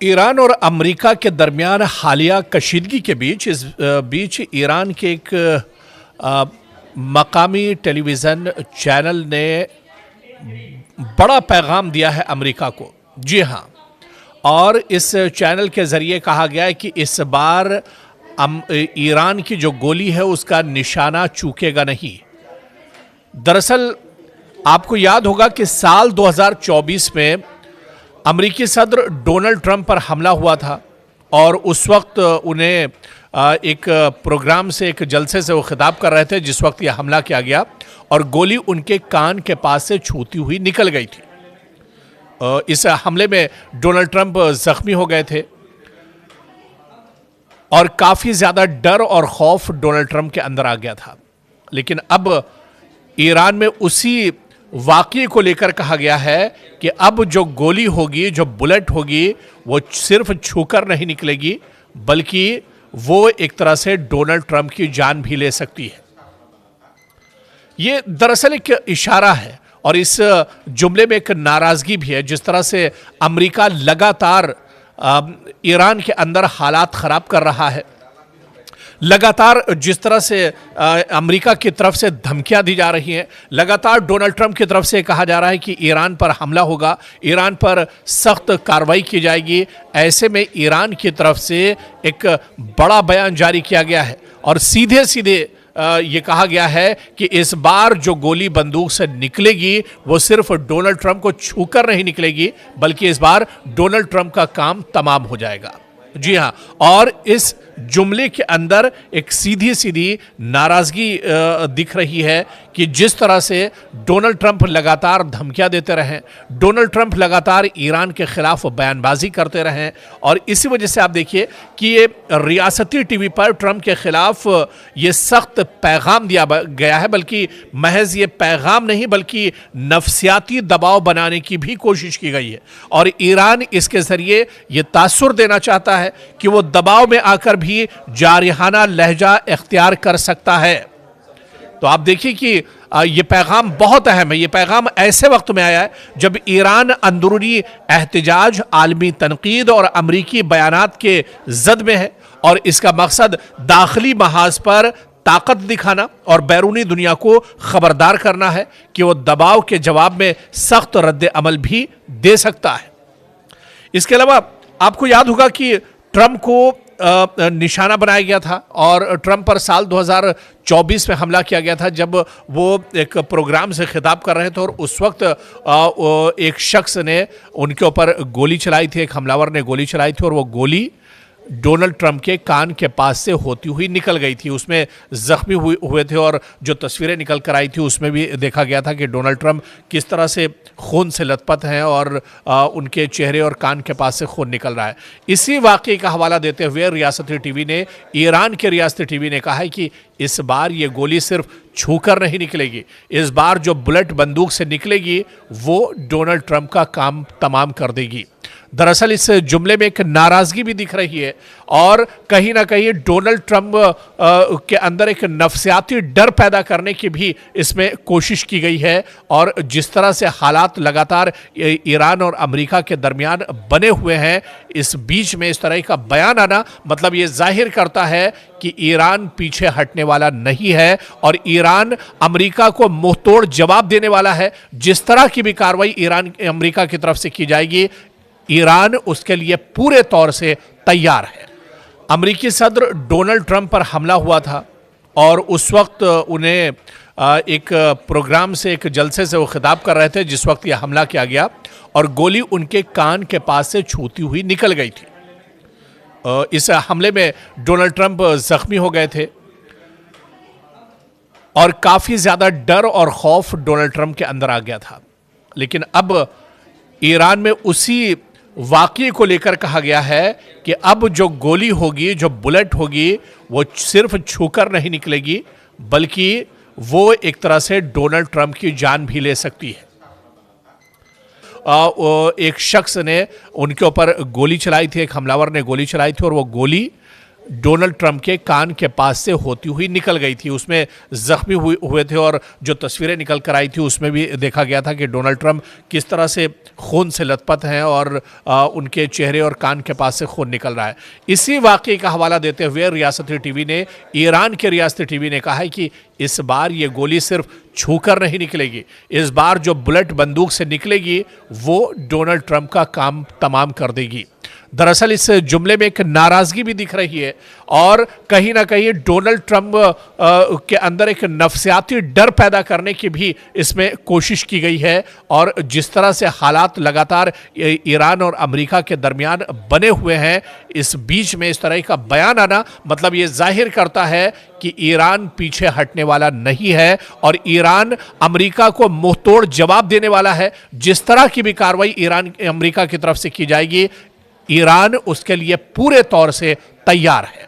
Iran और America के दरमियान हालिया कशीदगी के बीच ईरान के एक मकामी टेलीविज़न चैनल ने बड़ा पैगाम दिया है अमेरिका को। जी हाँ, और इस चैनल के ज़रिए कहा गया है कि इस बार ईरान की जो गोली है उसका निशाना चूकेगा नहीं। दरअसल आपको याद होगा कि साल 2024 में अमेरिकी सदर डोनाल्ड ट्रंप पर हमला हुआ था और उस वक्त उन्हें एक प्रोग्राम से, एक जलसे से वो खिताब कर रहे थे जिस वक्त यह हमला किया गया और गोली उनके कान के पास से छूती हुई निकल गई थी। इस हमले में डोनाल्ड ट्रंप जख्मी हो गए थे और काफ़ी ज़्यादा डर और खौफ डोनाल्ड ट्रंप के अंदर आ गया था। लेकिन अब ईरान में उसी वाक़ये को लेकर कहा गया है कि अब जो गोली होगी, जो बुलेट होगी, वो सिर्फ छूकर नहीं निकलेगी बल्कि वो एक तरह से डोनाल्ड ट्रंप की जान भी ले सकती है। ये दरअसल एक इशारा है और इस जुमले में एक नाराज़गी भी है। जिस तरह से अमेरिका लगातार ईरान के अंदर हालात ख़राब कर रहा है, लगातार जिस तरह से अमेरिका की तरफ से धमकियां दी जा रही हैं, लगातार डोनाल्ड ट्रंप की तरफ से कहा जा रहा है कि ईरान पर हमला होगा, ईरान पर सख्त कार्रवाई की जाएगी। ऐसे में ईरान की तरफ से एक बड़ा बयान जारी किया गया है और सीधे सीधे ये कहा गया है कि इस बार जो गोली बंदूक से निकलेगी वो सिर्फ डोनाल्ड ट्रंप को छूकर नहीं निकलेगी बल्कि इस बार डोनाल्ड ट्रंप का काम तमाम हो जाएगा। जी हाँ, और इस जुमले के अंदर एक सीधी सीधी नाराज़गी दिख रही है कि जिस तरह से डोनाल्ड ट्रंप लगातार धमकियां देते रहे, डोनाल्ड ट्रंप लगातार ईरान के खिलाफ बयानबाजी करते रहे और इसी वजह से आप देखिए कि ये रियासती टीवी पर ट्रंप के खिलाफ ये सख्त पैगाम दिया गया है। बल्कि महज ये पैगाम नहीं बल्कि नफसियाती दबाव बनाने की भी कोशिश की गई है और ईरान इसके ज़रिए ये तासुर देना चाहता है कि वो दबाव में आकर भी जारिहाना लहजा इख्तियार कर सकता है। तो आप देखिए कि ये पैगाम बहुत अहम है। ये पैगाम ऐसे वक्त में आया है जब ईरान अंदरूनी एहतिजाज, आलमी तनकीद और अमरीकी बयानात के जद में है और इसका मकसद दाखिली महाज पर ताकत दिखाना और बैरूनी दुनिया को खबरदार करना है कि वो दबाव के जवाब में सख्त रद्द अमल भी दे सकता है। इसके अलावा आपको याद होगा कि ट्रंप को निशाना बनाया गया था और ट्रंप पर साल 2024 में हमला किया गया था जब वो एक प्रोग्राम से खिताब कर रहे थे और उस वक्त एक शख्स ने उनके ऊपर गोली चलाई थी, एक हमलावर ने गोली चलाई थी और वो गोली डोनाल्ड ट्रंप के कान के पास से होती हुई निकल गई थी। उसमें जख्मी हुए थे और जो तस्वीरें निकल कर आई थी उसमें भी देखा गया था कि डोनाल्ड ट्रंप किस तरह से खून से लथपथ हैं और उनके चेहरे और कान के पास से खून निकल रहा है। इसी वाक़ये का हवाला देते हुए रियासती टीवी ने, ईरान के रियासती टीवी ने कहा है कि इस बार ये गोली सिर्फ छूकर नहीं निकलेगी, इस बार जो बुलेट बंदूक से निकलेगी वो डोनाल्ड ट्रंप का काम तमाम कर देगी। दरअसल इस जुमले में एक नाराज़गी भी दिख रही है और कहीं ना कहीं डोनाल्ड ट्रंप के अंदर एक नफसियाती डर पैदा करने की भी इसमें कोशिश की गई है। और जिस तरह से हालात लगातार ईरान और अमेरिका के दरमियान बने हुए हैं, इस बीच में इस तरह का बयान आना मतलब ये जाहिर करता है कि ईरान पीछे हटने वाला नहीं है और ईरान अमेरिका को मुंहतोड़ जवाब देने वाला है। जिस तरह की भी कार्रवाई ईरान अमेरिका की तरफ से की जाएगी, ईरान उसके लिए पूरे तौर से तैयार है। अमेरिकी सदर डोनाल्ड ट्रंप पर हमला हुआ था और उस वक्त उन्हें एक प्रोग्राम से, एक जलसे से वो खिताब कर रहे थे जिस वक्त यह हमला किया गया और गोली उनके कान के पास से छूती हुई निकल गई थी। इस हमले में डोनाल्ड ट्रंप जख्मी हो गए थे और काफ़ी ज़्यादा डर और खौफ डोनाल्ड ट्रंप के अंदर आ गया था। लेकिन अब ईरान में उसी वाक़ये को लेकर कहा गया है कि अब जो गोली होगी, जो बुलेट होगी, वो सिर्फ छूकर नहीं निकलेगी बल्कि वो एक तरह से डोनाल्ड ट्रंप की जान भी ले सकती है। एक शख्स ने उनके ऊपर गोली चलाई थी, एक हमलावर ने गोली चलाई थी और वो गोली डोनाल्ड ट्रंप के कान के पास से होती हुई निकल गई थी। उसमें जख्मी हुए थे और जो तस्वीरें निकल कर आई थी उसमें भी देखा गया था कि डोनाल्ड ट्रंप किस तरह से खून से लथपथ हैं और उनके चेहरे और कान के पास से खून निकल रहा है। इसी वाकये का हवाला देते हुए रियासती टीवी ने, ईरान के रियासती टीवी ने कहा है कि इस बार ये गोली सिर्फ छूकर नहीं निकलेगी, इस बार जो बुलेट बंदूक से निकलेगी वो डोनाल्ड ट्रंप का काम तमाम कर देगी। दरअसल इस जुमले में एक नाराजगी भी दिख रही है और कहीं ना कहीं डोनाल्ड ट्रंप के अंदर एक नफसियाती डर पैदा करने की भी इसमें कोशिश की गई है। और जिस तरह से हालात लगातार ईरान और अमेरिका के दरमियान बने हुए हैं, इस बीच में इस तरह का बयान आना मतलब ये जाहिर करता है कि ईरान पीछे हटने वाला नहीं है और ईरान अमेरिका को मुंहतोड़ जवाब देने वाला है। जिस तरह की भी कार्रवाई ईरान अमेरिका की तरफ से की जाएगी, ईरान उसके लिए पूरे तौर से तैयार है।